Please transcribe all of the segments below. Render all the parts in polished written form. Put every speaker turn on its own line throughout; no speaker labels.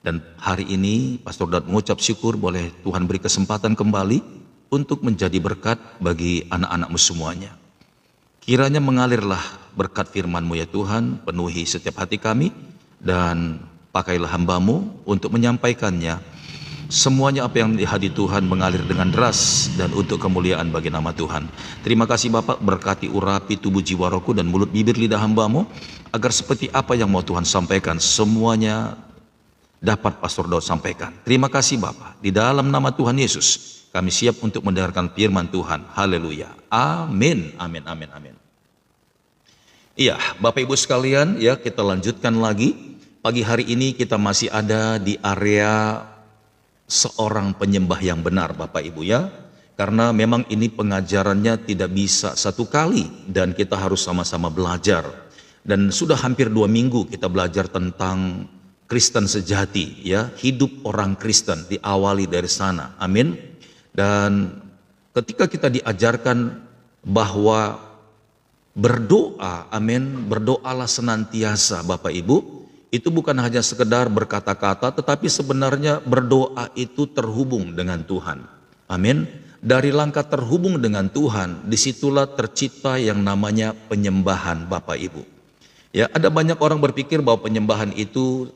Dan hari ini Pastor Daud mengucap syukur boleh Tuhan beri kesempatan kembali untuk menjadi berkat bagi anak-anakmu semuanya. Kiranya mengalirlah berkat firman-Mu ya Tuhan, penuhi setiap hati kami, dan pakailah hamba-Mu untuk menyampaikannya. Semuanya apa yang di hati Tuhan mengalir dengan deras dan untuk kemuliaan bagi nama Tuhan. Terima kasih Bapak, berkati urapi tubuh jiwa rohku dan mulut bibir lidah hamba-Mu, agar seperti apa yang mau Tuhan sampaikan, semuanya dapat Pastor Daud sampaikan. Terima kasih Bapak, di dalam nama Tuhan Yesus, kami siap untuk mendengarkan firman Tuhan. Haleluya. Amin, amin, amin, amin. Iya, Bapak Ibu sekalian, ya kita lanjutkan lagi. Pagi hari ini kita masih ada di area seorang penyembah yang benar Bapak Ibu ya. Karena memang ini pengajarannya tidak bisa satu kali dan kita harus sama-sama belajar. Dan sudah hampir 2 minggu kita belajar tentang Kristen sejati ya, hidup orang Kristen diawali dari sana. Amin. Dan ketika kita diajarkan bahwa berdoa, amin, berdoalah senantiasa Bapak Ibu, itu bukan hanya sekedar berkata-kata, tetapi sebenarnya berdoa itu terhubung dengan Tuhan. Amin. Dari langkah terhubung dengan Tuhan, disitulah tercipta yang namanya penyembahan Bapak Ibu. Ya, ada banyak orang berpikir bahwa penyembahan itu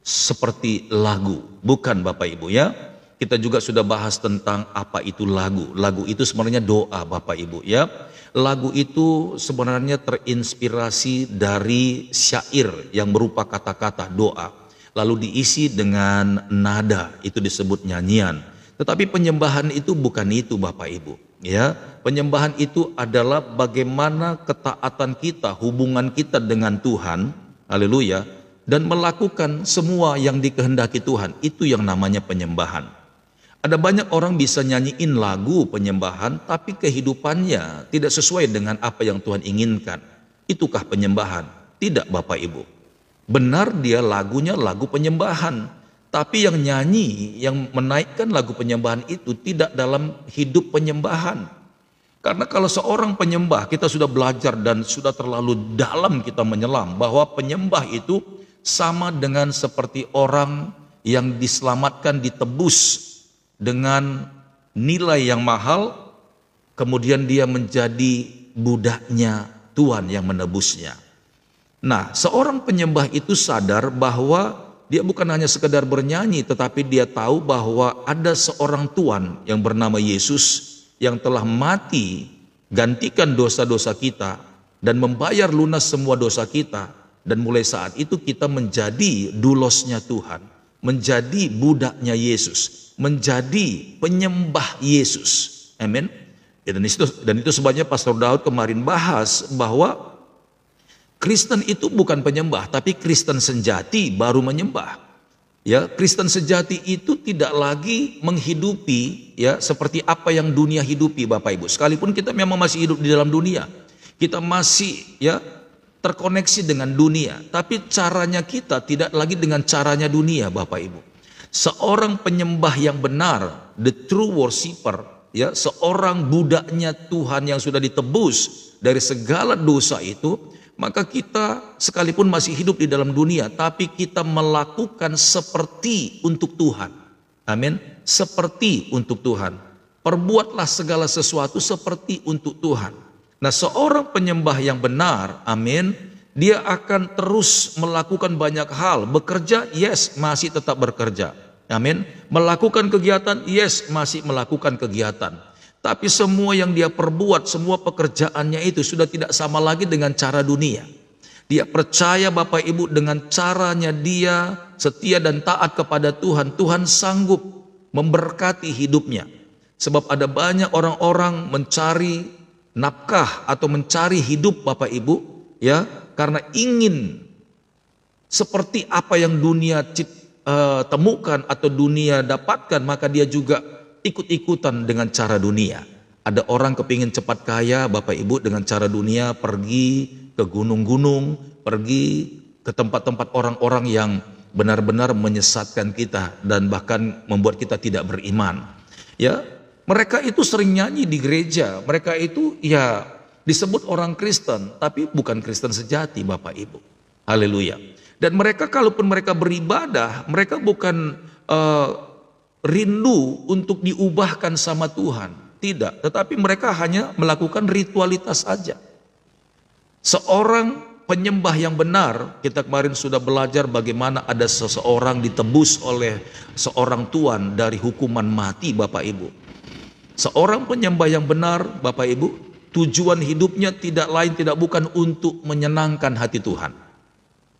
seperti lagu. Bukan Bapak Ibu ya. Kita juga sudah bahas tentang apa itu lagu. Lagu itu sebenarnya doa Bapak Ibu ya. Lagu itu sebenarnya terinspirasi dari syair yang berupa kata-kata doa. Lalu diisi dengan nada, itu disebut nyanyian. Tetapi penyembahan itu bukan itu Bapak Ibu. Ya, penyembahan itu adalah bagaimana ketaatan kita, hubungan kita dengan Tuhan. Haleluya. Dan melakukan semua yang dikehendaki Tuhan. Itu yang namanya penyembahan. Ada banyak orang bisa nyanyiin lagu penyembahan, tapi kehidupannya tidak sesuai dengan apa yang Tuhan inginkan. Itukah penyembahan? Tidak Bapak Ibu. Benar dia lagunya lagu penyembahan, tapi yang nyanyi, yang menaikkan lagu penyembahan itu tidak dalam hidup penyembahan. Karena kalau seorang penyembah, kita sudah belajar dan sudah terlalu dalam kita menyelam bahwa penyembah itu sama dengan seperti orang yang diselamatkan, ditebus dengan nilai yang mahal, kemudian dia menjadi budaknya Tuhan yang menebusnya. Nah, seorang penyembah itu sadar bahwa dia bukan hanya sekedar bernyanyi, tetapi dia tahu bahwa ada seorang Tuhan yang bernama Yesus yang telah mati, gantikan dosa-dosa kita, dan membayar lunas semua dosa kita. Dan mulai saat itu kita menjadi dulosnya Tuhan, menjadi budaknya Yesus, menjadi penyembah Yesus. Amin. Dan itu sebabnya Pastor Daud kemarin bahas bahwa Kristen itu bukan penyembah, tapi Kristen sejati baru menyembah. Ya, Kristen sejati itu tidak lagi menghidupi ya seperti apa yang dunia hidupi Bapak Ibu. Sekalipun kita memang masih hidup di dalam dunia, kita masih ya terkoneksi dengan dunia, tapi caranya kita tidak lagi dengan caranya dunia Bapak Ibu. Seorang penyembah yang benar, the true worshiper, ya, seorang budaknya Tuhan yang sudah ditebus dari segala dosa itu, maka kita sekalipun masih hidup di dalam dunia, tapi kita melakukan seperti untuk Tuhan. Amin. Seperti untuk Tuhan. Perbuatlah segala sesuatu seperti untuk Tuhan. Nah, seorang penyembah yang benar, amin, dia akan terus melakukan banyak hal. Bekerja, yes, masih tetap bekerja. Amin. Melakukan kegiatan, yes, masih melakukan kegiatan. Tapi semua yang dia perbuat, semua pekerjaannya itu sudah tidak sama lagi dengan cara dunia. Dia percaya Bapak Ibu dengan caranya dia setia dan taat kepada Tuhan. Tuhan sanggup memberkati hidupnya. Sebab ada banyak orang-orang mencari nafkah atau mencari hidup Bapak Ibu ya karena ingin seperti apa yang dunia temukan atau dunia dapatkan, maka dia juga ikut-ikutan dengan cara dunia. Ada orang kepingin cepat kaya Bapak Ibu dengan cara dunia, pergi ke gunung-gunung, pergi ke tempat-tempat orang-orang yang benar-benar menyesatkan kita dan bahkan membuat kita tidak beriman. Ya, mereka itu sering nyanyi di gereja, mereka itu ya disebut orang Kristen, tapi bukan Kristen sejati Bapak Ibu. Haleluya. Dan mereka kalaupun mereka beribadah, mereka bukan rindu untuk diubahkan sama Tuhan. Tidak, tetapi mereka hanya melakukan ritualitas saja. Seorang penyembah yang benar, kita kemarin sudah belajar bagaimana ada seseorang ditebus oleh seorang tuan dari hukuman mati, Bapak Ibu. Seorang penyembah yang benar, Bapak Ibu, tujuan hidupnya tidak lain tidak bukan untuk menyenangkan hati Tuhan.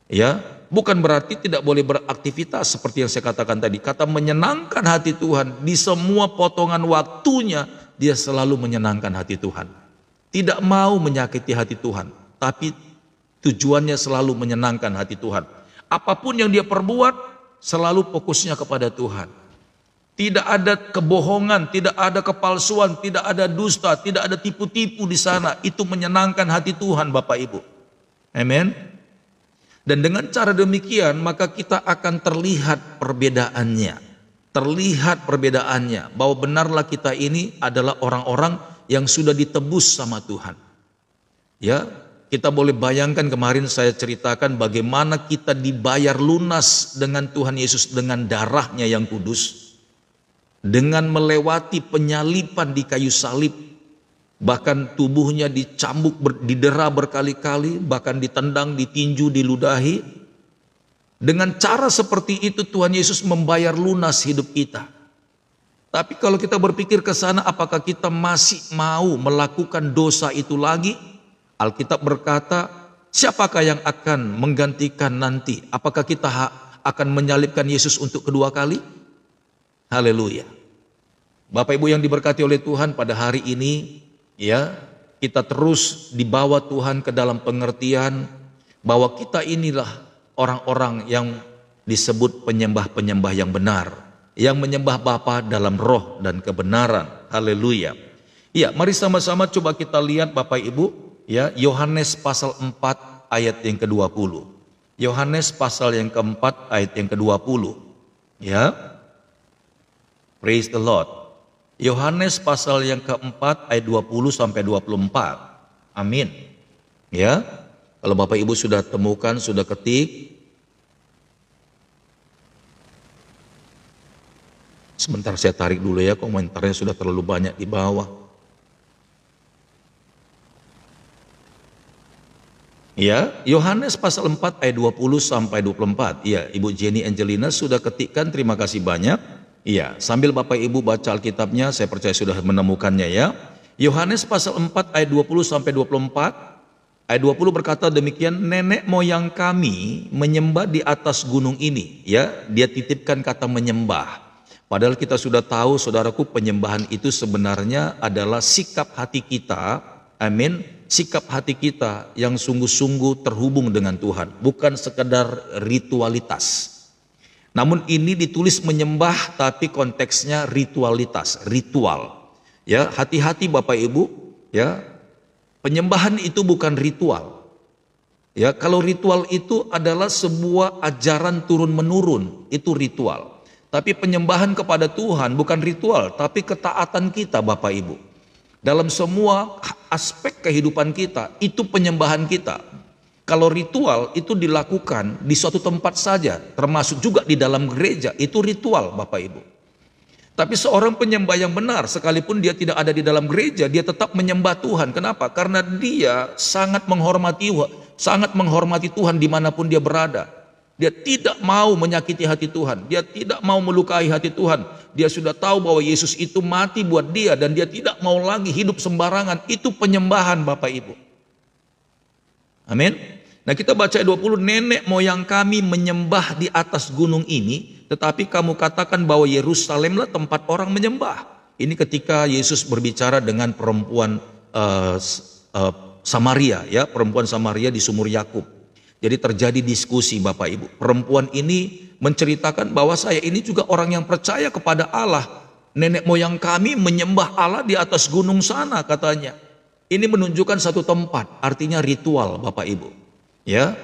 Ya, bukan berarti tidak boleh beraktivitas seperti yang saya katakan tadi. Kata menyenangkan hati Tuhan, di semua potongan waktunya dia selalu menyenangkan hati Tuhan. Tidak mau menyakiti hati Tuhan, tapi tujuannya selalu menyenangkan hati Tuhan. Apapun yang dia perbuat, selalu fokusnya kepada Tuhan. Tidak ada kebohongan, tidak ada kepalsuan, tidak ada dusta, tidak ada tipu-tipu di sana. Itu menyenangkan hati Tuhan, Bapak Ibu. Amin. Dan dengan cara demikian, maka kita akan terlihat perbedaannya. Terlihat perbedaannya, bahwa benarlah kita ini adalah orang-orang yang sudah ditebus sama Tuhan. Ya, kita boleh bayangkan kemarin saya ceritakan bagaimana kita dibayar lunas dengan Tuhan Yesus dengan darahnya yang kudus. Dengan melewati penyalipan di kayu salib, bahkan tubuhnya dicambuk, didera berkali-kali, bahkan ditendang, ditinju, diludahi. Dengan cara seperti itu Tuhan Yesus membayar lunas hidup kita. Tapi kalau kita berpikir ke sana, apakah kita masih mau melakukan dosa itu lagi? Alkitab berkata, siapakah yang akan menggantikan nanti? Apakah kita akan menyalibkan Yesus untuk kedua kali? Haleluya. Bapak Ibu yang diberkati oleh Tuhan, pada hari ini ya, kita terus dibawa Tuhan ke dalam pengertian bahwa kita inilah orang-orang yang disebut penyembah-penyembah yang benar, yang menyembah Bapa dalam roh dan kebenaran. Haleluya. Ya, mari sama-sama coba kita lihat Bapak Ibu, ya, Yohanes pasal 4 ayat yang ke-20. Yohanes pasal yang keempat ayat yang ke-20. Ya. Praise the Lord. Yohanes pasal yang keempat ayat 20 sampai 24. Amin. Ya. Kalau Bapak Ibu sudah temukan, sudah ketik. Sebentar saya tarik dulu ya, komentarnya sudah terlalu banyak di bawah. Ya, Yohanes pasal 4 ayat 20 sampai 24. Ya, Ibu Jenny Angelina sudah ketikkan, terima kasih banyak. Iya, sambil Bapak Ibu baca Alkitabnya, saya percaya sudah menemukannya ya. Yohanes pasal 4 ayat 20 sampai 24. Ayat 20 berkata demikian, nenek moyang kami menyembah di atas gunung ini. Ya, dia titipkan kata menyembah. Padahal kita sudah tahu, saudaraku, penyembahan itu sebenarnya adalah sikap hati kita. Amin. Sikap hati kita yang sungguh-sungguh terhubung dengan Tuhan, bukan sekedar ritualitas. Namun ini ditulis menyembah tapi konteksnya ritualitas, ritual. Ya, hati-hati Bapak Ibu, ya. Penyembahan itu bukan ritual. Ya, kalau ritual itu adalah sebuah ajaran turun-menurun, itu ritual. Tapi penyembahan kepada Tuhan bukan ritual, tapi ketaatan kita Bapak Ibu. Dalam semua aspek kehidupan kita, itu penyembahan kita. Kalau ritual itu dilakukan di suatu tempat saja, termasuk juga di dalam gereja, itu ritual Bapak Ibu. Tapi seorang penyembah yang benar, sekalipun dia tidak ada di dalam gereja, dia tetap menyembah Tuhan. Kenapa? Karena dia sangat menghormati Tuhan dimanapun dia berada. Dia tidak mau menyakiti hati Tuhan, dia tidak mau melukai hati Tuhan. Dia sudah tahu bahwa Yesus itu mati buat dia dan dia tidak mau lagi hidup sembarangan. Itu penyembahan Bapak Ibu. Amin. Nah, kita baca 20, nenek moyang kami menyembah di atas gunung ini, tetapi kamu katakan bahwa Yerusalemlah tempat orang menyembah. Ini ketika Yesus berbicara dengan perempuan Samaria, ya, perempuan Samaria di sumur Yakub. Jadi terjadi diskusi Bapak Ibu. Perempuan ini menceritakan bahwa saya ini juga orang yang percaya kepada Allah. Nenek moyang kami menyembah Allah di atas gunung sana katanya. Ini menunjukkan satu tempat, artinya ritual Bapak Ibu. Ya,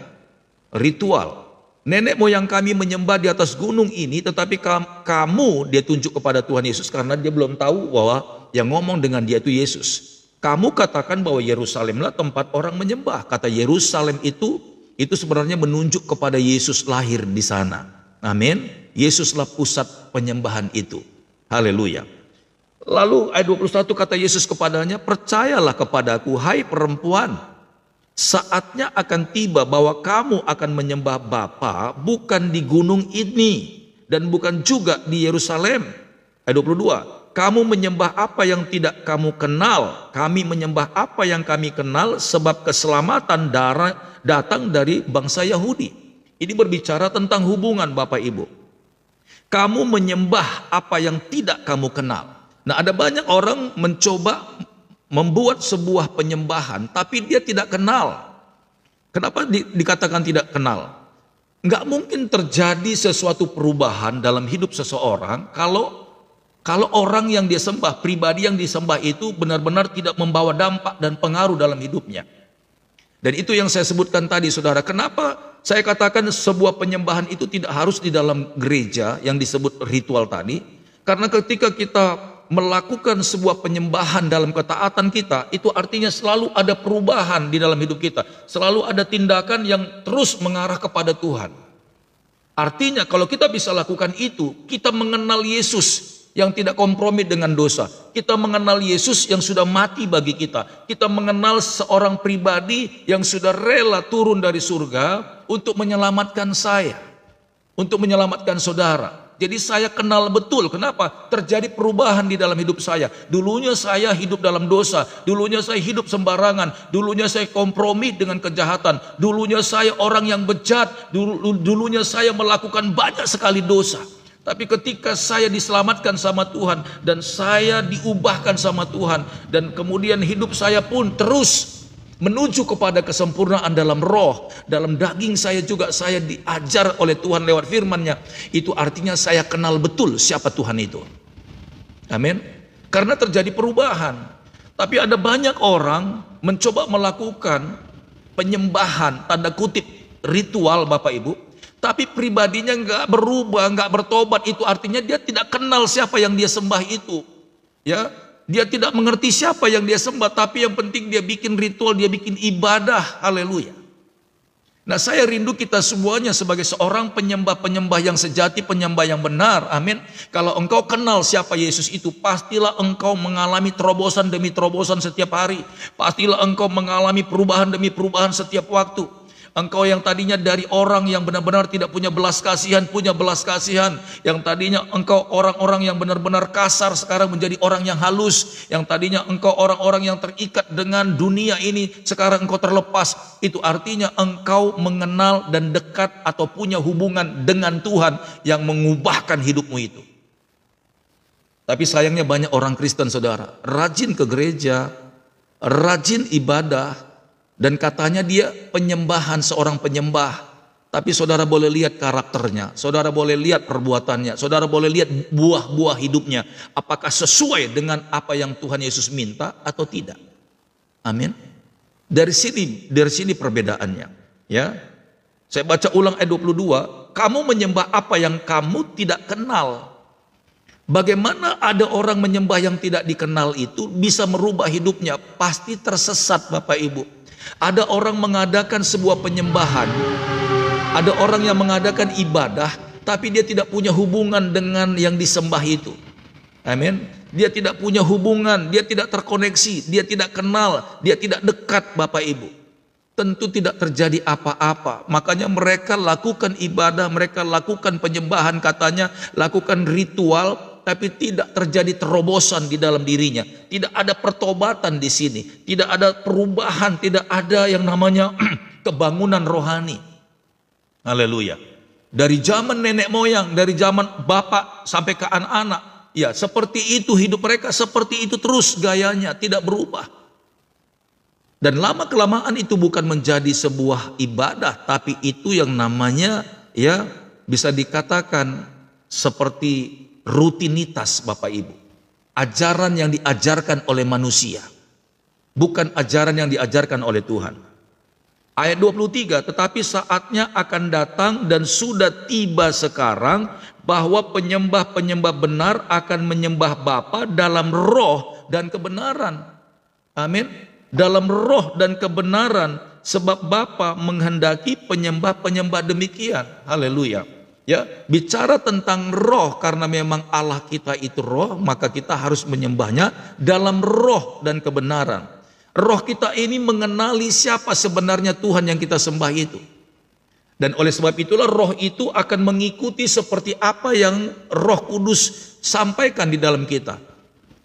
ritual. Nenek moyang kami menyembah di atas gunung ini, tetapi kamu, dia tunjuk kepada Tuhan Yesus karena dia belum tahu bahwa yang ngomong dengan dia itu Yesus. Kamu katakan bahwa Yerusalemlah tempat orang menyembah. Kata Yerusalem itu itu sebenarnya menunjuk kepada Yesus lahir di sana. Amin. Yesuslah pusat penyembahan itu. Haleluya. Lalu ayat 21 kata Yesus kepadanya, percayalah kepadaku hai perempuan, saatnya akan tiba bahwa kamu akan menyembah Bapa bukan di gunung ini dan bukan juga di Yerusalem. Ayat 22, kamu menyembah apa yang tidak kamu kenal, kami menyembah apa yang kami kenal, sebab keselamatan datang dari bangsa Yahudi. Ini berbicara tentang hubungan Bapak Ibu. Kamu menyembah apa yang tidak kamu kenal. Nah, ada banyak orang mencoba membuat sebuah penyembahan tapi dia tidak kenal. Kenapa dikatakan tidak kenal? Nggak mungkin terjadi sesuatu perubahan dalam hidup seseorang kalau orang yang dia sembah, pribadi yang disembah itu benar-benar tidak membawa dampak dan pengaruh dalam hidupnya. Dan itu yang saya sebutkan tadi, saudara. Kenapa saya katakan sebuah penyembahan itu tidak harus di dalam gereja yang disebut ritual tadi? Karena ketika kita melakukan sebuah penyembahan dalam ketaatan kita, itu artinya selalu ada perubahan di dalam hidup kita. Selalu ada tindakan yang terus mengarah kepada Tuhan. Artinya kalau kita bisa lakukan itu, kita mengenal Yesus yang tidak kompromi dengan dosa. Kita mengenal Yesus yang sudah mati bagi kita. Kita mengenal seorang pribadi yang sudah rela turun dari surga untuk menyelamatkan saya, untuk menyelamatkan saudara. Jadi saya kenal betul kenapa terjadi perubahan di dalam hidup saya. Dulunya saya hidup dalam dosa, dulunya saya hidup sembarangan, dulunya saya kompromi dengan kejahatan, dulunya saya orang yang bejat, dulunya saya melakukan banyak sekali dosa. Tapi ketika saya diselamatkan sama Tuhan dan saya diubahkan sama Tuhan, dan kemudian hidup saya pun terus menuju kepada kesempurnaan dalam roh, dalam daging saya juga saya diajar oleh Tuhan lewat firman-Nya. Itu artinya saya kenal betul siapa Tuhan itu. Amin. Karena terjadi perubahan. Tapi ada banyak orang mencoba melakukan penyembahan, tanda kutip ritual Bapak Ibu, tapi pribadinya nggak berubah, nggak bertobat. Itu artinya dia tidak kenal siapa yang dia sembah itu. Ya, dia tidak mengerti siapa yang dia sembah, tapi yang penting dia bikin ritual, dia bikin ibadah. Haleluya. Nah, saya rindu kita semuanya sebagai seorang penyembah-penyembah yang sejati, penyembah yang benar. Amin. Kalau engkau kenal siapa Yesus itu, pastilah engkau mengalami terobosan demi terobosan setiap hari. Pastilah engkau mengalami perubahan demi perubahan setiap waktu. Engkau yang tadinya dari orang yang benar-benar tidak punya belas kasihan, punya belas kasihan. Yang tadinya engkau orang-orang yang benar-benar kasar, sekarang menjadi orang yang halus. Yang tadinya engkau orang-orang yang terikat dengan dunia ini, sekarang engkau terlepas. Itu artinya engkau mengenal dan dekat atau punya hubungan dengan Tuhan yang mengubahkan hidupmu itu. Tapi sayangnya banyak orang Kristen, saudara, rajin ke gereja, rajin ibadah, dan katanya dia penyembahan, seorang penyembah. Tapi saudara boleh lihat karakternya, saudara boleh lihat perbuatannya, saudara boleh lihat buah-buah hidupnya. Apakah sesuai dengan apa yang Tuhan Yesus minta atau tidak? Amin. Dari sini perbedaannya. Ya, saya baca ulang ayat 22. Kamu menyembah apa yang kamu tidak kenal. Bagaimana ada orang menyembah yang tidak dikenal itu bisa merubah hidupnya? Pasti tersesat Bapak Ibu. Ada orang mengadakan sebuah penyembahan, ada orang yang mengadakan ibadah, tapi dia tidak punya hubungan dengan yang disembah itu. Amin. Dia tidak punya hubungan, dia tidak terkoneksi, dia tidak kenal, dia tidak dekat Bapak Ibu. Tentu tidak terjadi apa-apa. Makanya mereka lakukan ibadah, mereka lakukan penyembahan, katanya lakukan ritual, tapi tidak terjadi terobosan di dalam dirinya. Tidak ada pertobatan di sini. Tidak ada perubahan. Tidak ada yang namanya kebangunan rohani. Haleluya. Dari zaman nenek moyang, dari zaman bapak sampai ke anak-anak. Ya, seperti itu hidup mereka. Seperti itu terus gayanya. Tidak berubah. Dan lama-kelamaan itu bukan menjadi sebuah ibadah. Tapi itu yang namanya, ya, bisa dikatakan seperti rutinitas Bapak Ibu. Ajaran yang diajarkan oleh manusia, bukan ajaran yang diajarkan oleh Tuhan. Ayat 23, tetapi saatnya akan datang dan sudah tiba sekarang bahwa penyembah-penyembah benar akan menyembah Bapa dalam roh dan kebenaran. Amin. Dalam roh dan kebenaran. sebab Bapa menghendaki penyembah-penyembah demikian. Haleluya. Ya, bicara tentang roh, karena memang Allah kita itu roh, maka kita harus menyembahnya dalam roh dan kebenaran. Roh kita ini mengenali siapa sebenarnya Tuhan yang kita sembah itu. Dan oleh sebab itulah roh itu akan mengikuti seperti apa yang Roh Kudus sampaikan di dalam kita.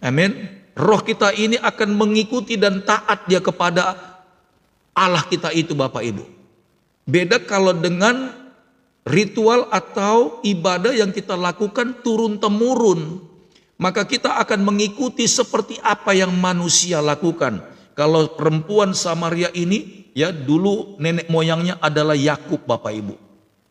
Amin. Roh kita ini akan mengikuti dan taat dia kepada Allah kita itu, Bapak Ibu. Beda kalau dengan ritual atau ibadah yang kita lakukan turun-temurun, maka kita akan mengikuti seperti apa yang manusia lakukan. Kalau perempuan Samaria ini, ya dulu nenek moyangnya adalah Yakub, Bapak Ibu.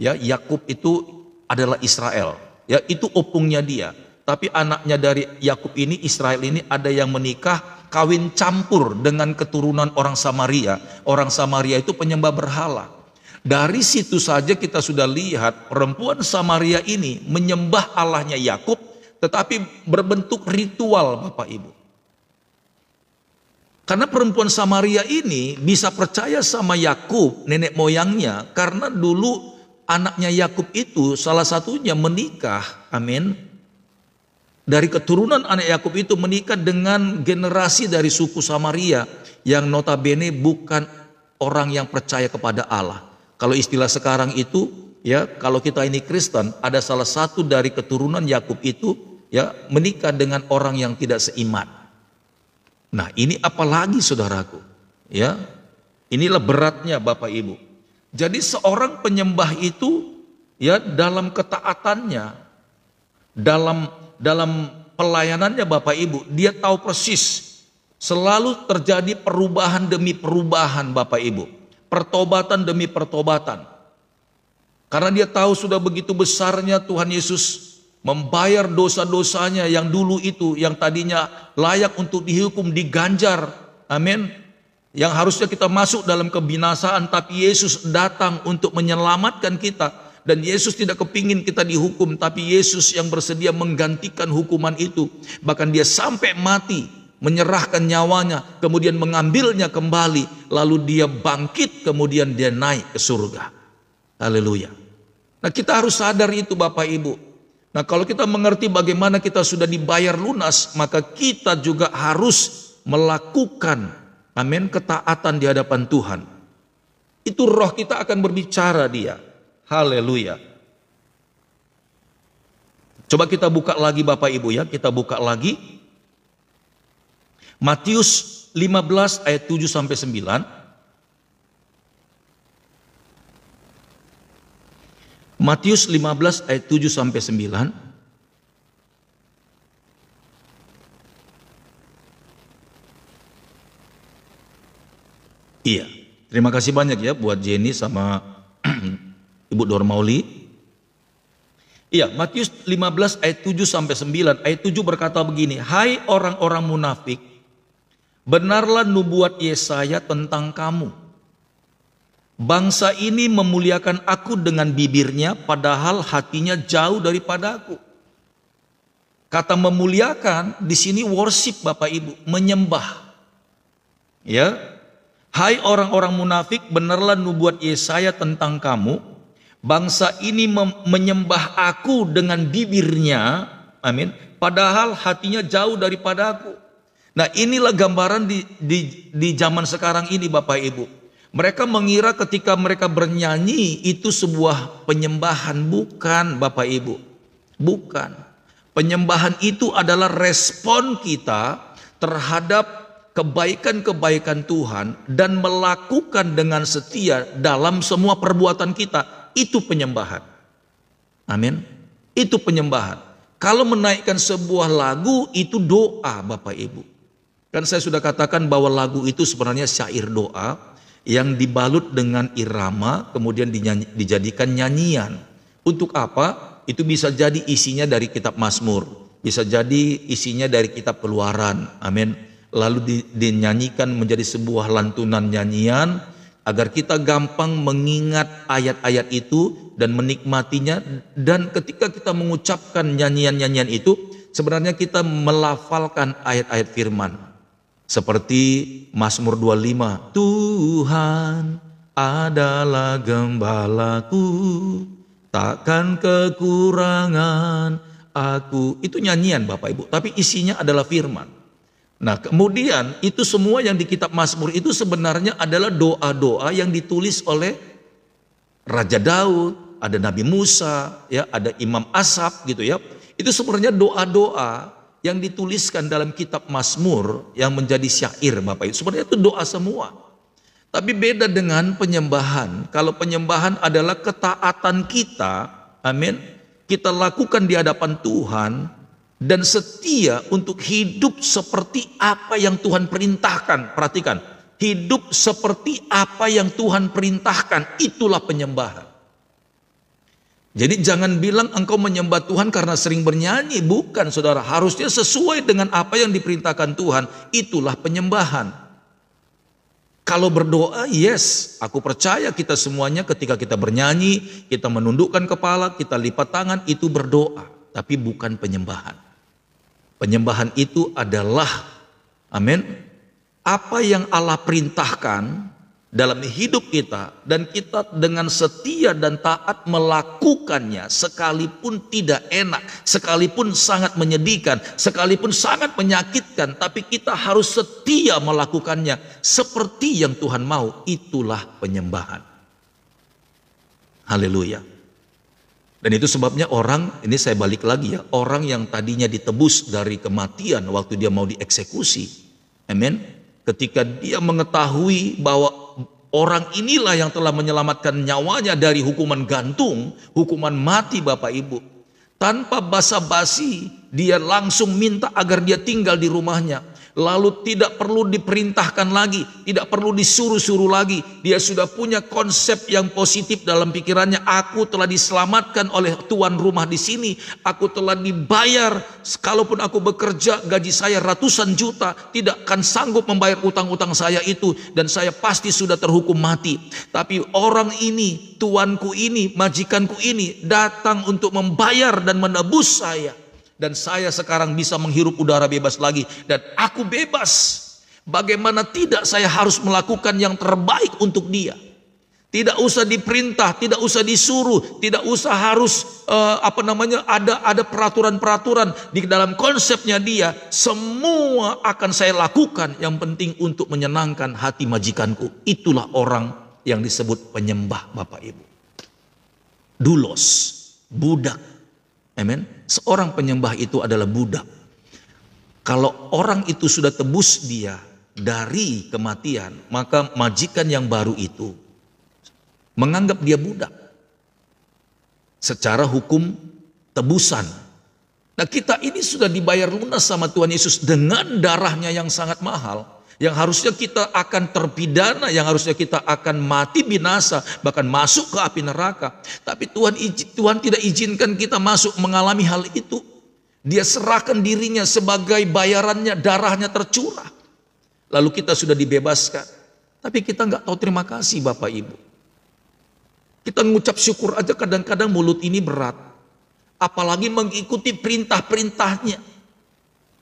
Ya, Yakub itu adalah Israel. Ya, itu opungnya dia. Tapi anaknya dari Yakub ini, Israel ini, ada yang menikah kawin campur dengan keturunan orang Samaria. Orang Samaria itu penyembah berhala. Dari situ saja kita sudah lihat perempuan Samaria ini menyembah Allahnya Yakub, tetapi berbentuk ritual, Bapak Ibu. Karena perempuan Samaria ini bisa percaya sama Yakub, nenek moyangnya, karena dulu anaknya Yakub itu salah satunya menikah, amin. Dari keturunan anak Yakub itu menikah dengan generasi dari suku Samaria yang notabene bukan orang yang percaya kepada Allah. Kalau istilah sekarang itu, ya, kalau kita ini Kristen, ada salah satu dari keturunan Yakub itu, ya, menikah dengan orang yang tidak seiman. Nah, ini apalagi saudaraku, ya, inilah beratnya Bapak Ibu. Jadi seorang penyembah itu, ya, dalam ketaatannya, dalam pelayanannya Bapak Ibu, dia tahu persis, selalu terjadi perubahan demi perubahan Bapak Ibu. Pertobatan demi pertobatan. Karena dia tahu sudah begitu besarnya Tuhan Yesus membayar dosa-dosanya yang dulu itu, yang tadinya layak untuk dihukum, diganjar. Amin. Yang harusnya kita masuk dalam kebinasaan, tapi Yesus datang untuk menyelamatkan kita. Dan Yesus tidak kepingin kita dihukum, tapi Yesus yang bersedia menggantikan hukuman itu. Bahkan dia sampai mati, menyerahkan nyawanya, kemudian mengambilnya kembali, lalu dia bangkit, kemudian dia naik ke surga. Haleluya. Nah, kita harus sadar itu Bapak Ibu. Nah, kalau kita mengerti bagaimana kita sudah dibayar lunas, maka kita juga harus melakukan, amin, ketaatan di hadapan Tuhan. Itu roh kita akan berbicara dia. Haleluya. Coba kita buka lagi Bapak Ibu ya, kita buka lagi Matius 15 ayat 7 sampai 9. Matius 15 ayat 7 sampai 9. Iya, terima kasih banyak ya buat Jenny sama Ibu Dormauli. Iya, Matius 15 ayat 7 sampai 9. Ayat 7 berkata begini, "Hai orang-orang munafik, benarlah nubuat Yesaya tentang kamu. Bangsa ini memuliakan aku dengan bibirnya, padahal hatinya jauh daripada aku." Kata memuliakan di sini worship Bapak Ibu, menyembah. Ya, hai orang-orang munafik, benarlah nubuat Yesaya tentang kamu. Bangsa ini menyembah aku dengan bibirnya, amin, padahal hatinya jauh daripada aku. Nah, inilah gambaran di zaman sekarang ini Bapak Ibu. Mereka mengira ketika mereka bernyanyi itu sebuah penyembahan. Bukan Bapak Ibu. Bukan. Penyembahan itu adalah respon kita terhadap kebaikan-kebaikan Tuhan dan melakukan dengan setia dalam semua perbuatan kita. Itu penyembahan. Amin. Itu penyembahan. Kalau menaikkan sebuah lagu itu doa Bapak Ibu. Kan saya sudah katakan bahwa lagu itu sebenarnya syair doa yang dibalut dengan irama, kemudian dijadikan nyanyian. Untuk apa? Itu bisa jadi isinya dari kitab Mazmur, bisa jadi isinya dari kitab Keluaran, amin. Lalu dinyanyikan menjadi sebuah lantunan nyanyian, agar kita gampang mengingat ayat-ayat itu dan menikmatinya. Dan ketika kita mengucapkan nyanyian-nyanyian itu, sebenarnya kita melafalkan ayat-ayat firman. Seperti Mazmur 25, Tuhan adalah gembalaku, takkan kekurangan aku. Itu nyanyian Bapak Ibu, tapi isinya adalah firman. Nah kemudian itu semua yang di kitab Mazmur itu sebenarnya adalah doa-doa yang ditulis oleh Raja Daud, ada Nabi Musa, ya, ada Imam Asaf gitu ya. Itu sebenarnya doa-doa yang dituliskan dalam kitab Mazmur yang menjadi syair Bapak Ibu. Sebenarnya itu doa semua. Tapi beda dengan penyembahan. Kalau penyembahan adalah ketaatan kita, amin, kita lakukan di hadapan Tuhan dan setia untuk hidup seperti apa yang Tuhan perintahkan. Perhatikan, hidup seperti apa yang Tuhan perintahkan, itulah penyembahan. Jadi jangan bilang engkau menyembah Tuhan karena sering bernyanyi. Bukan saudara, harusnya sesuai dengan apa yang diperintahkan Tuhan. Itulah penyembahan. Kalau berdoa, yes, aku percaya kita semuanya ketika kita bernyanyi, kita menundukkan kepala, kita lipat tangan, itu berdoa. Tapi bukan penyembahan. Penyembahan itu adalah, amin, apa yang Allah perintahkan dalam hidup kita, dan kita dengan setia dan taat melakukannya, sekalipun tidak enak, sekalipun sangat menyedihkan, sekalipun sangat menyakitkan, tapi kita harus setia melakukannya seperti yang Tuhan mau. Itulah penyembahan. Haleluya. Dan itu sebabnya orang, ini saya balik lagi ya, orang yang tadinya ditebus dari kematian waktu dia mau dieksekusi, amin, ketika dia mengetahui bahwa orang inilah yang telah menyelamatkan nyawanya dari hukuman gantung, hukuman mati Bapak Ibu, tanpa basa-basi dia langsung minta agar dia tinggal di rumahnya. Lalu tidak perlu diperintahkan lagi, tidak perlu disuruh-suruh lagi. Dia sudah punya konsep yang positif dalam pikirannya. Aku telah diselamatkan oleh tuan rumah di sini. Aku telah dibayar. Kalaupun aku bekerja, gaji saya ratusan juta, tidak akan sanggup membayar utang-utang saya itu. Dan saya pasti sudah terhukum mati. Tapi orang ini, tuanku ini, majikanku ini datang untuk membayar dan menebus saya. Dan saya sekarang bisa menghirup udara bebas lagi. Dan aku bebas. Bagaimana tidak saya harus melakukan yang terbaik untuk dia. Tidak usah diperintah, tidak usah disuruh, tidak usah harus ada peraturan-peraturan di dalam konsepnya dia. Semua akan saya lakukan, yang penting untuk menyenangkan hati majikanku. Itulah orang yang disebut penyembah Bapak Ibu. Dulos, budak. Amen. Seorang penyembah itu adalah budak. Kalau orang itu sudah tebus dia dari kematian, maka majikan yang baru itu menganggap dia budak secara hukum tebusan. Nah, kita ini sudah dibayar lunas sama Tuhan Yesus dengan darahnya yang sangat mahal. Yang harusnya kita akan terpidana, yang harusnya kita akan mati binasa, bahkan masuk ke api neraka. Tapi Tuhan tidak izinkan kita masuk mengalami hal itu. Dia serahkan dirinya sebagai bayarannya, darahnya tercurah. Lalu kita sudah dibebaskan. Tapi kita nggak tahu terima kasih Bapak Ibu. Kita mengucap syukur aja kadang-kadang mulut ini berat. Apalagi mengikuti perintah-perintahnya.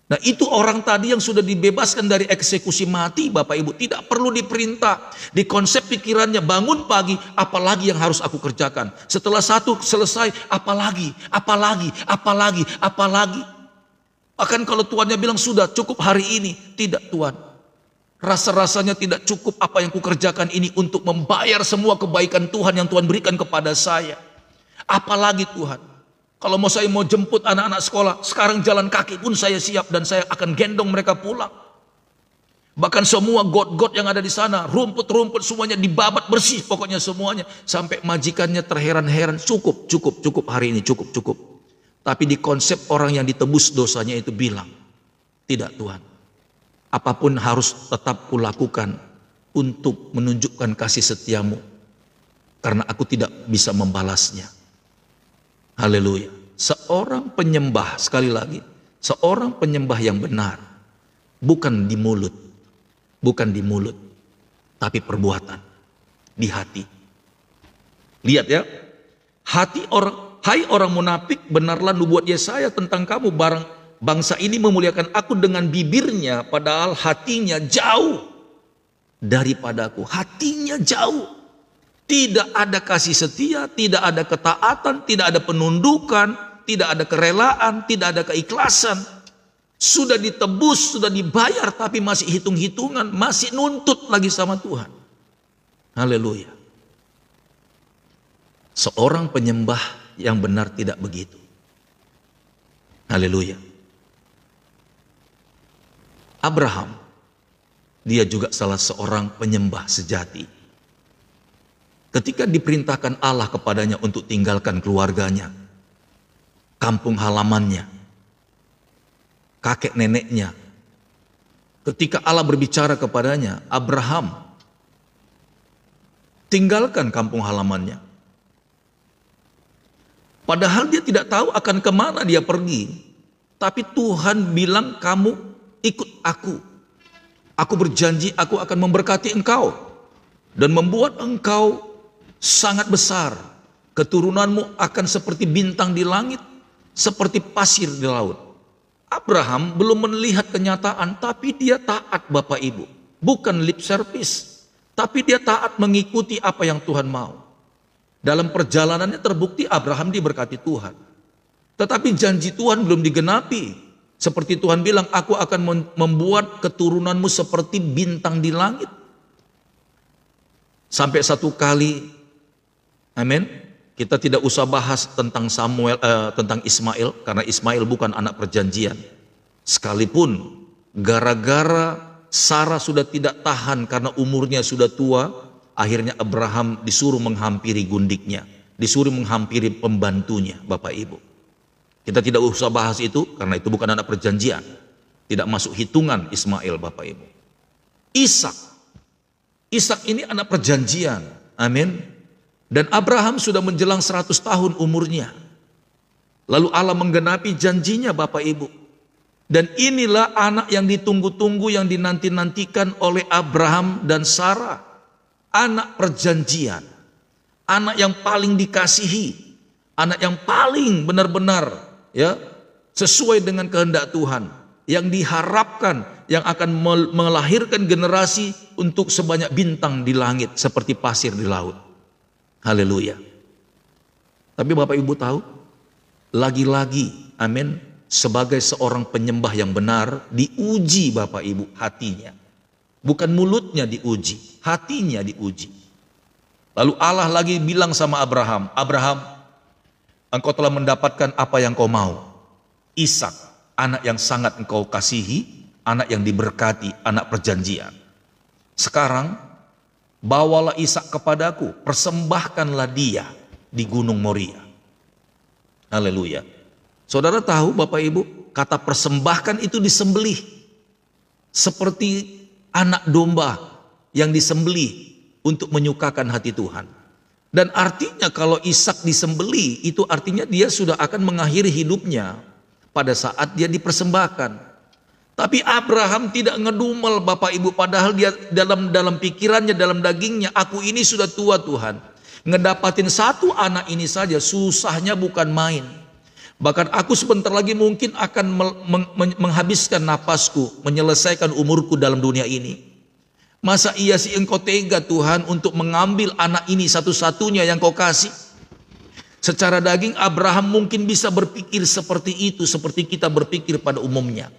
Nah, itu orang tadi yang sudah dibebaskan dari eksekusi mati Bapak Ibu. Tidak perlu diperintah. Di konsep pikirannya, bangun pagi, apalagi yang harus aku kerjakan. Setelah satu selesai, apalagi. Bahkan kalau tuannya bilang sudah cukup hari ini. Tidak Tuhan. Rasa-rasanya tidak cukup apa yang kukerjakan ini untuk membayar semua kebaikan Tuhan yang Tuhan berikan kepada saya. Apalagi Tuhan. Kalau saya mau jemput anak-anak sekolah, sekarang jalan kaki pun saya siap dan saya akan gendong mereka pulang. Bahkan semua got-got yang ada di sana, rumput-rumput semuanya dibabat bersih, pokoknya semuanya. Sampai majikannya terheran-heran, cukup hari ini, cukup. Tapi di konsep orang yang ditebus dosanya itu bilang, tidak Tuhan, apapun harus tetap kulakukan untuk menunjukkan kasih setiamu, karena aku tidak bisa membalasnya. Haleluya. Seorang penyembah, sekali lagi, seorang penyembah yang benar bukan di mulut, tapi perbuatan, di hati. Lihat ya, hati orang, hai orang munafik, benarlah nubuat Yesaya tentang kamu Bangsa ini memuliakan aku dengan bibirnya, padahal hatinya jauh daripadaku. Hatinya jauh. Tidak ada kasih setia, tidak ada ketaatan, tidak ada penundukan, tidak ada kerelaan, tidak ada keikhlasan. Sudah ditebus, sudah dibayar, tapi masih hitung-hitungan, masih nuntut lagi sama Tuhan. Haleluya. Seorang penyembah yang benar tidak begitu. Haleluya. Abraham, dia juga salah seorang penyembah sejati. Ketika diperintahkan Allah kepadanya untuk tinggalkan keluarganya, kampung halamannya, kakek neneknya. Ketika Allah berbicara kepadanya, Abraham, tinggalkan kampung halamannya. Padahal dia tidak tahu akan kemana dia pergi. Tapi Tuhan bilang, kamu ikut aku. Aku berjanji aku akan memberkati engkau. Dan membuat engkau sangat besar. Keturunanmu akan seperti bintang di langit, seperti pasir di laut. Abraham belum melihat kenyataan, tapi dia taat Bapak Ibu. Bukan lip service, tapi dia taat mengikuti apa yang Tuhan mau. Dalam perjalanannya terbukti Abraham diberkati Tuhan. Tetapi janji Tuhan belum digenapi. Seperti Tuhan bilang, aku akan membuat keturunanmu seperti bintang di langit. Sampai satu kali, amin, kita tidak usah bahas tentang tentang Ismail, karena Ismail bukan anak perjanjian. Sekalipun gara-gara Sarah sudah tidak tahan karena umurnya sudah tua, akhirnya Abraham disuruh menghampiri gundiknya, disuruh menghampiri pembantunya, Bapak Ibu. Kita tidak usah bahas itu karena itu bukan anak perjanjian. Tidak masuk hitungan Ismail, Bapak Ibu. Ishak ini anak perjanjian. Amin. Dan Abraham sudah menjelang 100 tahun umurnya. Lalu Allah menggenapi janjinya, Bapak Ibu. Dan inilah anak yang ditunggu-tunggu, yang dinanti-nantikan oleh Abraham dan Sarah. Anak perjanjian, anak yang paling dikasihi, anak yang paling benar-benar ya sesuai dengan kehendak Tuhan, yang diharapkan, yang akan melahirkan generasi untuk sebanyak bintang di langit seperti pasir di laut. Haleluya. Tapi Bapak Ibu tahu, lagi-lagi, amin, sebagai seorang penyembah yang benar diuji Bapak Ibu hatinya. Bukan mulutnya diuji, hatinya diuji. Lalu Allah lagi bilang sama Abraham, Abraham, engkau telah mendapatkan apa yang kau mau. Ishak, anak yang sangat engkau kasihi, anak yang diberkati, anak perjanjian. Sekarang, bawalah Ishak kepadaku, persembahkanlah dia di Gunung Moria. Haleluya. Saudara tahu Bapak Ibu, kata persembahkan itu disembelih. Seperti anak domba yang disembelih untuk menyukakan hati Tuhan. Dan artinya kalau Ishak disembelih, itu artinya dia sudah akan mengakhiri hidupnya pada saat dia dipersembahkan. Tapi Abraham tidak ngedumel Bapak Ibu, padahal dia dalam pikirannya, dalam dagingnya, aku ini sudah tua Tuhan. Ngedapatin satu anak ini saja susahnya bukan main. Bahkan aku sebentar lagi mungkin akan menghabiskan napasku, menyelesaikan umurku dalam dunia ini. Masa iya sih engkau tega Tuhan untuk mengambil anak ini satu-satunya yang kau kasih? Secara daging Abraham mungkin bisa berpikir seperti itu, seperti kita berpikir pada umumnya.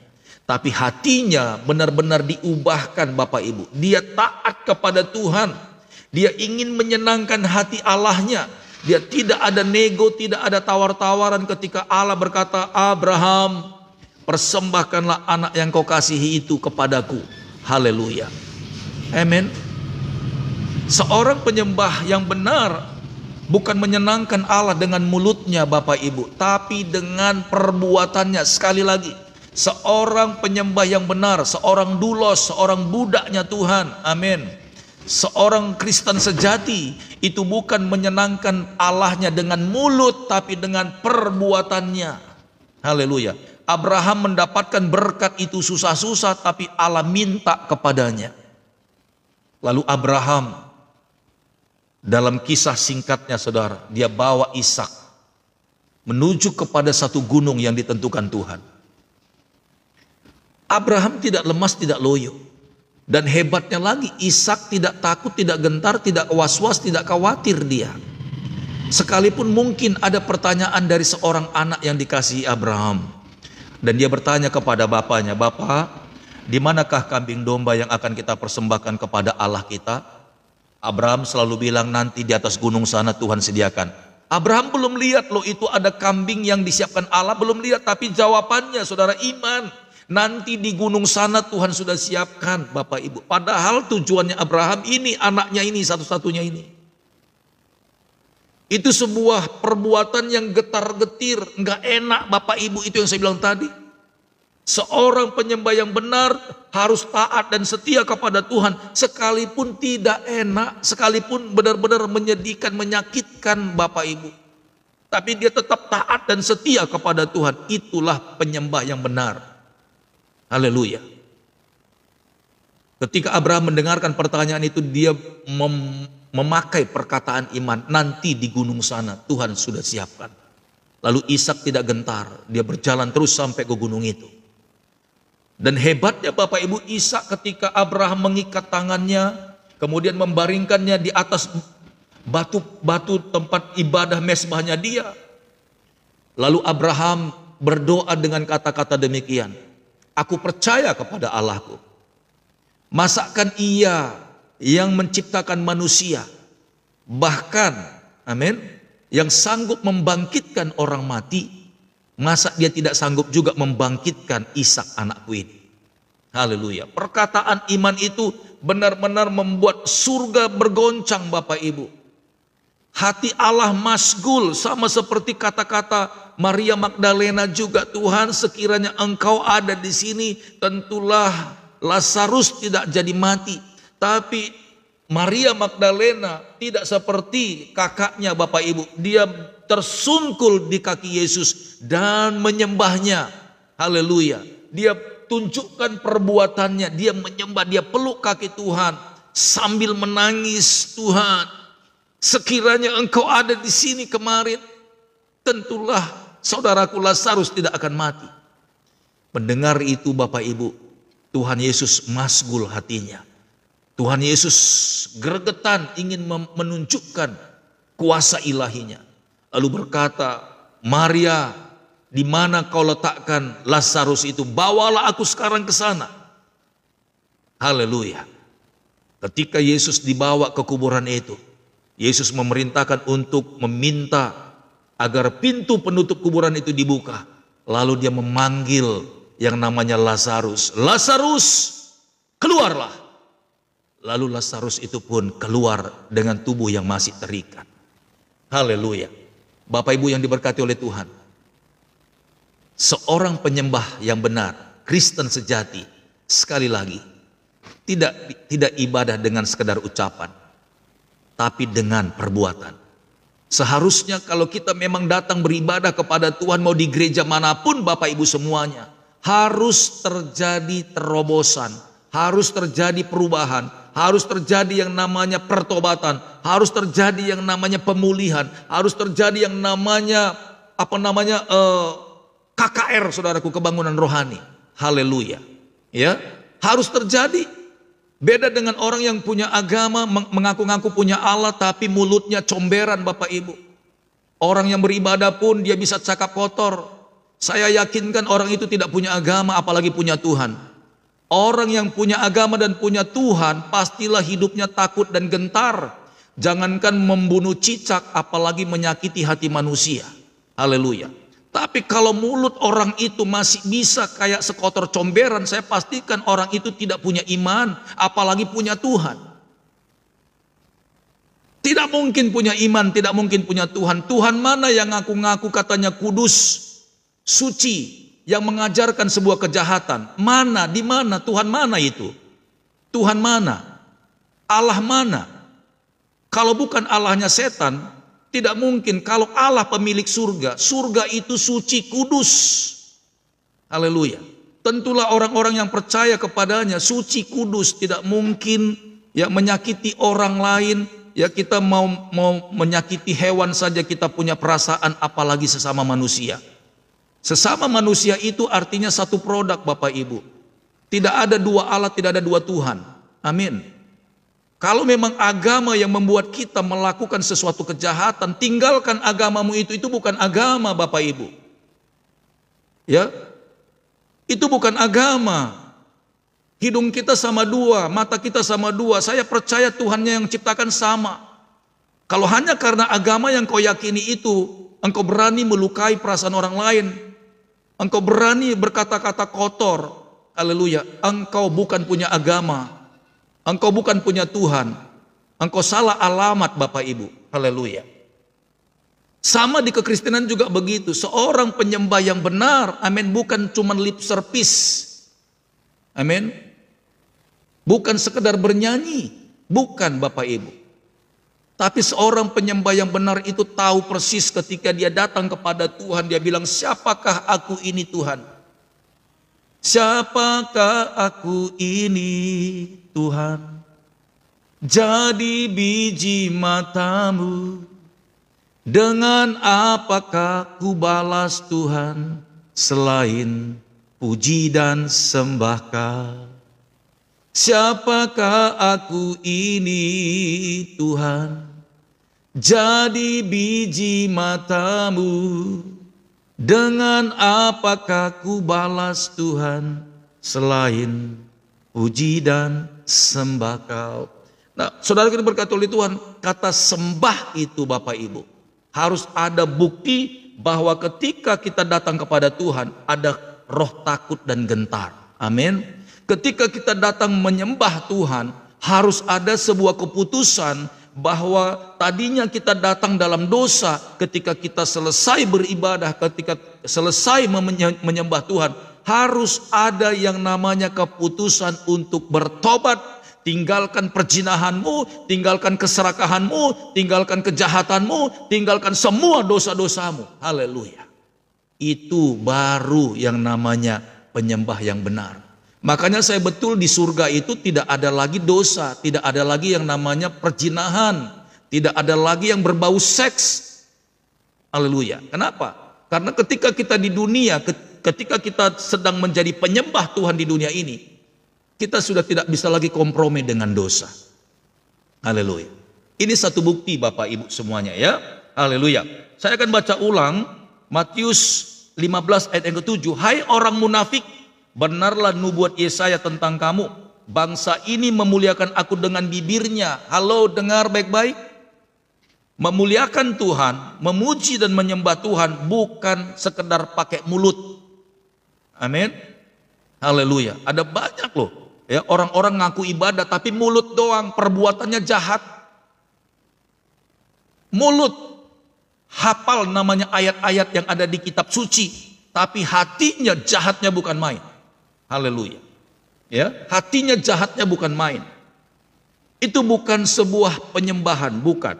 Tapi hatinya benar-benar diubahkan Bapak Ibu. Dia taat kepada Tuhan. Dia ingin menyenangkan hati Allahnya. Dia tidak ada nego, tidak ada tawar-tawaran ketika Allah berkata, Abraham, persembahkanlah anak yang kau kasihi itu kepadaku. Haleluya. Amin. Seorang penyembah yang benar bukan menyenangkan Allah dengan mulutnya Bapak Ibu, tapi dengan perbuatannya. Sekali lagi, seorang penyembah yang benar, seorang dulos, seorang budaknya Tuhan. Amin. Seorang Kristen sejati itu bukan menyenangkan Allahnya dengan mulut, tapi dengan perbuatannya. Haleluya. Abraham mendapatkan berkat itu susah-susah, tapi Allah minta kepadanya. Lalu Abraham, dalam kisah singkatnya saudara, dia bawa Ishak menuju kepada satu gunung yang ditentukan Tuhan. Abraham tidak lemas, tidak loyo. Dan hebatnya lagi, Ishak tidak takut, tidak gentar, tidak was-was, tidak khawatir dia. Sekalipun mungkin ada pertanyaan dari seorang anak yang dikasihi Abraham. Dan dia bertanya kepada bapaknya, "Bapak, di manakah kambing domba yang akan kita persembahkan kepada Allah kita?" Abraham selalu bilang, "Nanti di atas gunung sana Tuhan sediakan." Abraham belum lihat loh itu ada kambing yang disiapkan Allah, belum lihat. Tapi jawabannya, saudara, iman. Nanti di gunung sana Tuhan sudah siapkan, Bapak Ibu. Padahal tujuannya Abraham ini, anaknya ini, satu-satunya ini. Itu sebuah perbuatan yang getar-getir, nggak enak, Bapak Ibu. Itu yang saya bilang tadi. Seorang penyembah yang benar harus taat dan setia kepada Tuhan, sekalipun tidak enak, sekalipun benar-benar menyedihkan, menyakitkan, Bapak Ibu. Tapi dia tetap taat dan setia kepada Tuhan. Itulah penyembah yang benar. Haleluya. Ketika Abraham mendengarkan pertanyaan itu, dia memakai perkataan iman, nanti di gunung sana Tuhan sudah siapkan. Lalu Ishak tidak gentar, dia berjalan terus sampai ke gunung itu. Dan hebatnya Bapak Ibu, Ishak ketika Abraham mengikat tangannya, kemudian membaringkannya di atas batu tempat ibadah mezbahnya dia. Lalu Abraham berdoa dengan kata-kata demikian, "Aku percaya kepada Allahku. Masakan Ia yang menciptakan manusia, bahkan, amin, yang sanggup membangkitkan orang mati, masa Dia tidak sanggup juga membangkitkan Ishak anakku ini?" Haleluya. Perkataan iman itu benar-benar membuat surga bergoncang, Bapak Ibu. Hati Allah masgul, sama seperti kata-kata Maria Magdalena juga, "Tuhan, sekiranya Engkau ada di sini, tentulah Lazarus tidak jadi mati." Tapi Maria Magdalena tidak seperti kakaknya, Bapak Ibu. Dia tersungkul di kaki Yesus dan menyembahnya. Haleluya. Dia tunjukkan perbuatannya, dia menyembah, dia peluk kaki Tuhan sambil menangis, "Tuhan, sekiranya Engkau ada di sini kemarin, tentulah saudaraku Lazarus tidak akan mati." Mendengar itu Bapak Ibu, Tuhan Yesus masgul hatinya. Tuhan Yesus gregetan ingin menunjukkan kuasa ilahinya. Lalu berkata, "Maria, di mana kau letakkan Lazarus itu? Bawalah aku sekarang ke sana." Haleluya. Ketika Yesus dibawa ke kuburan itu, Yesus memerintahkan untuk meminta agar pintu penutup kuburan itu dibuka. Lalu dia memanggil yang namanya Lazarus. "Lazarus, keluarlah." Lalu Lazarus itu pun keluar dengan tubuh yang masih terikat. Haleluya. Bapak Ibu yang diberkati oleh Tuhan, seorang penyembah yang benar, Kristen sejati, sekali lagi, tidak ibadah dengan sekedar ucapan, tapi dengan perbuatan. Seharusnya kalau kita memang datang beribadah kepada Tuhan, mau di gereja manapun Bapak Ibu semuanya, harus terjadi terobosan, harus terjadi perubahan, harus terjadi yang namanya pertobatan, harus terjadi yang namanya pemulihan, harus terjadi yang namanya KKR, saudaraku, kebangunan rohani. Haleluya. Ya, harus terjadi. Beda dengan orang yang punya agama, mengaku-ngaku punya Allah, tapi mulutnya comberan, Bapak Ibu. Orang yang beribadah pun dia bisa cakap kotor. Saya yakinkan orang itu tidak punya agama, apalagi punya Tuhan. Orang yang punya agama dan punya Tuhan, pastilah hidupnya takut dan gentar. Jangankan membunuh cicak, apalagi menyakiti hati manusia. Haleluya. Tapi kalau mulut orang itu masih bisa kayak sekotor comberan, saya pastikan orang itu tidak punya iman, apalagi punya Tuhan. Tidak mungkin punya iman, tidak mungkin punya Tuhan. Tuhan mana yang ngaku-ngaku katanya kudus, suci, yang mengajarkan sebuah kejahatan? Mana, di mana? Tuhan mana itu? Tuhan mana? Allah mana? Kalau bukan Allahnya setan, tidak mungkin. Kalau Allah pemilik surga, surga itu suci, kudus. Haleluya. Tentulah orang-orang yang percaya kepadanya suci, kudus, tidak mungkin ya menyakiti orang lain. Ya, kita mau menyakiti hewan saja kita punya perasaan, apalagi sesama manusia. Sesama manusia itu artinya satu produk, Bapak Ibu. Tidak ada dua Allah, tidak ada dua Tuhan. Amin. Kalau memang agama yang membuat kita melakukan sesuatu kejahatan, tinggalkan agamamu itu bukan agama, Bapak Ibu. Ya, itu bukan agama. Hidung kita sama dua, mata kita sama dua. Saya percaya Tuhannya yang ciptakan sama. Kalau hanya karena agama yang kau yakini itu, engkau berani melukai perasaan orang lain, engkau berani berkata-kata kotor, haleluya, engkau bukan punya agama, engkau bukan punya Tuhan, engkau salah alamat, Bapak Ibu, haleluya. Sama di kekristenan juga begitu, seorang penyembah yang benar, amin, bukan cuma lip service, amin, bukan sekedar bernyanyi, bukan, Bapak Ibu. Tapi seorang penyembah yang benar itu tahu persis ketika dia datang kepada Tuhan, dia bilang, siapakah aku ini Tuhan? Siapakah aku ini Tuhan? Jadi biji matamu. Dengan apakah ku balas Tuhan selain puji dan sembah Kau? Siapakah aku ini Tuhan? Jadi biji matamu. Dengan apakah ku balas Tuhan selain puji dan sembah Kau? Nah, saudara kita berkata oleh Tuhan, kata sembah itu, Bapak Ibu, harus ada bukti bahwa ketika kita datang kepada Tuhan ada roh takut dan gentar. Amin. Ketika kita datang menyembah Tuhan, harus ada sebuah keputusan bahwa tadinya kita datang dalam dosa, ketika kita selesai beribadah, ketika selesai menyembah Tuhan, harus ada yang namanya keputusan untuk bertobat, tinggalkan perzinahanmu, tinggalkan keserakahanmu, tinggalkan kejahatanmu, tinggalkan semua dosa-dosamu. Haleluya. Itu baru yang namanya penyembah yang benar. Makanya saya betul di surga itu tidak ada lagi dosa, tidak ada lagi yang namanya perzinahan, tidak ada lagi yang berbau seks. Haleluya. Kenapa? Karena ketika kita di dunia, ketika kita sedang menjadi penyembah Tuhan di dunia ini, kita sudah tidak bisa lagi kompromi dengan dosa. Haleluya. Ini satu bukti Bapak Ibu semuanya ya. Haleluya. Saya akan baca ulang Matius 15 ayat yang ke-7. Hai orang munafik, benarlah nubuat Yesaya tentang kamu. Bangsa ini memuliakan aku dengan bibirnya. Halo, dengar baik-baik. Memuliakan Tuhan, memuji dan menyembah Tuhan bukan sekedar pakai mulut. Amin. Haleluya. Ada banyak loh ya, orang-orang ngaku ibadah tapi mulut doang, perbuatannya jahat. Mulut hafal namanya ayat-ayat yang ada di kitab suci, tapi hatinya jahatnya bukan main. Haleluya. Ya, hatinya jahatnya bukan main. Itu bukan sebuah penyembahan, bukan.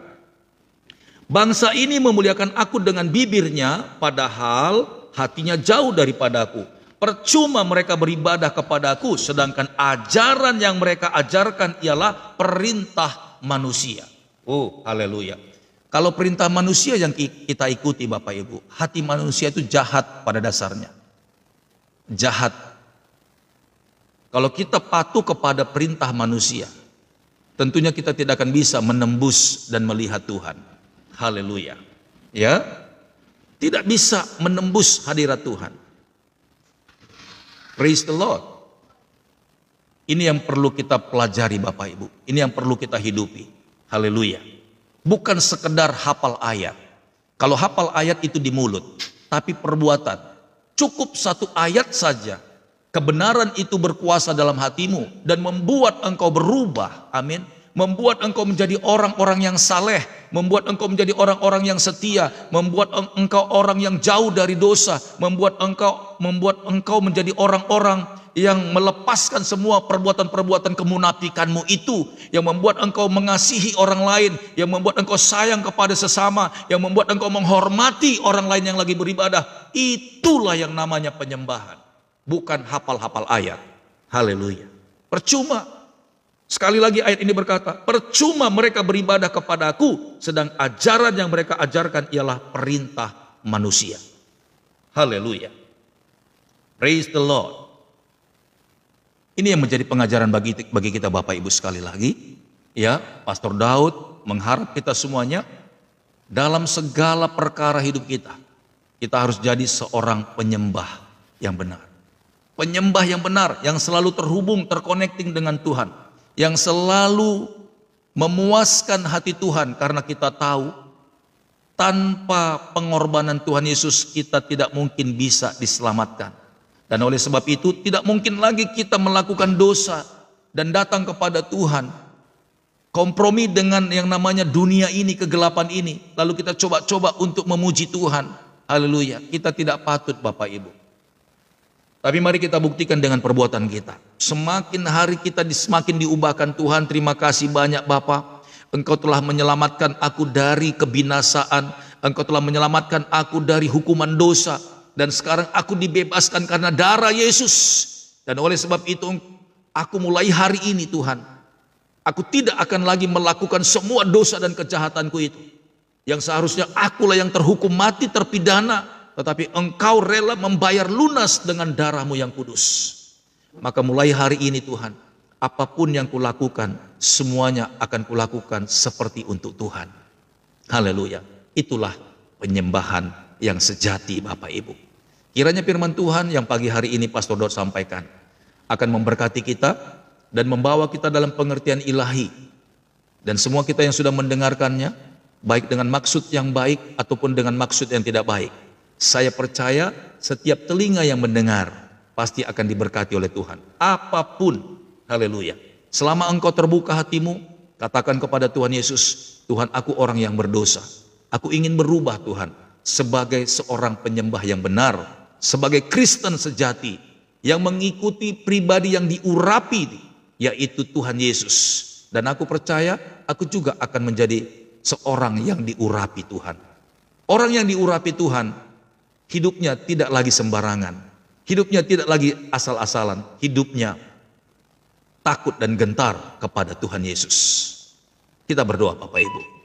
Bangsa ini memuliakan aku dengan bibirnya, padahal hatinya jauh daripadaku. Percuma mereka beribadah kepadaku, sedangkan ajaran yang mereka ajarkan ialah perintah manusia. Oh, haleluya. Kalau perintah manusia yang kita ikuti Bapak Ibu, hati manusia itu jahat pada dasarnya. Jahat. Kalau kita patuh kepada perintah manusia, tentunya kita tidak akan bisa menembus dan melihat Tuhan. Haleluya. Ya. Tidak bisa menembus hadirat Tuhan. Praise the Lord. Ini yang perlu kita pelajari Bapak Ibu. Ini yang perlu kita hidupi. Haleluya. Bukan sekedar hafal ayat. Kalau hafal ayat itu di mulut, tapi perbuatan. Cukup satu ayat saja. Kebenaran itu berkuasa dalam hatimu dan membuat engkau berubah. Amin. Membuat engkau menjadi orang-orang yang saleh, membuat engkau menjadi orang-orang yang setia, membuat engkau orang yang jauh dari dosa, membuat engkau menjadi orang-orang yang melepaskan semua perbuatan-perbuatan kemunafikanmu itu, yang membuat engkau mengasihi orang lain, yang membuat engkau sayang kepada sesama, yang membuat engkau menghormati orang lain yang lagi beribadah. Itulah yang namanya penyembahan, bukan hafal-hafal ayat. Haleluya. Percuma. Sekali lagi ayat ini berkata, percuma mereka beribadah kepadaku, sedang ajaran yang mereka ajarkan ialah perintah manusia. Haleluya. Praise the Lord. Ini yang menjadi pengajaran bagi kita Bapak Ibu sekali lagi. Ya, Pastor Daud mengharap kita semuanya dalam segala perkara hidup kita harus jadi seorang penyembah yang benar. Penyembah yang benar, yang selalu terhubung, terconnecting dengan Tuhan. Yang selalu memuaskan hati Tuhan, karena kita tahu tanpa pengorbanan Tuhan Yesus kita tidak mungkin bisa diselamatkan. Dan oleh sebab itu tidak mungkin lagi kita melakukan dosa dan datang kepada Tuhan, kompromi dengan yang namanya dunia ini, kegelapan ini, lalu kita coba-coba untuk memuji Tuhan. Haleluya, kita tidak patut Bapak Ibu. Tapi mari kita buktikan dengan perbuatan kita. Semakin hari kita semakin diubahkan Tuhan. Terima kasih banyak Bapa, Engkau telah menyelamatkan aku dari kebinasaan, Engkau telah menyelamatkan aku dari hukuman dosa, dan sekarang aku dibebaskan karena darah Yesus. Dan oleh sebab itu aku mulai hari ini Tuhan, aku tidak akan lagi melakukan semua dosa dan kejahatanku itu, yang seharusnya akulah yang terhukum mati, terpidana, tetapi Engkau rela membayar lunas dengan darah-Mu yang kudus. Maka mulai hari ini Tuhan, apapun yang kulakukan, semuanya akan kulakukan seperti untuk Tuhan. Haleluya. Itulah penyembahan yang sejati Bapak Ibu. Kiranya firman Tuhan yang pagi hari ini Pastor Daud sampaikan akan memberkati kita dan membawa kita dalam pengertian ilahi. Dan semua kita yang sudah mendengarkannya, baik dengan maksud yang baik ataupun dengan maksud yang tidak baik, saya percaya setiap telinga yang mendengar pasti akan diberkati oleh Tuhan. Apapun, haleluya. Selama engkau terbuka hatimu, katakan kepada Tuhan Yesus, Tuhan, aku orang yang berdosa. Aku ingin berubah Tuhan, sebagai seorang penyembah yang benar, sebagai Kristen sejati, yang mengikuti pribadi yang diurapi, yaitu Tuhan Yesus. Dan aku percaya, aku juga akan menjadi seorang yang diurapi Tuhan. Orang yang diurapi Tuhan, hidupnya tidak lagi sembarangan. Hidupnya tidak lagi asal-asalan. Hidupnya takut dan gentar kepada Tuhan Yesus. Kita berdoa Bapak Ibu.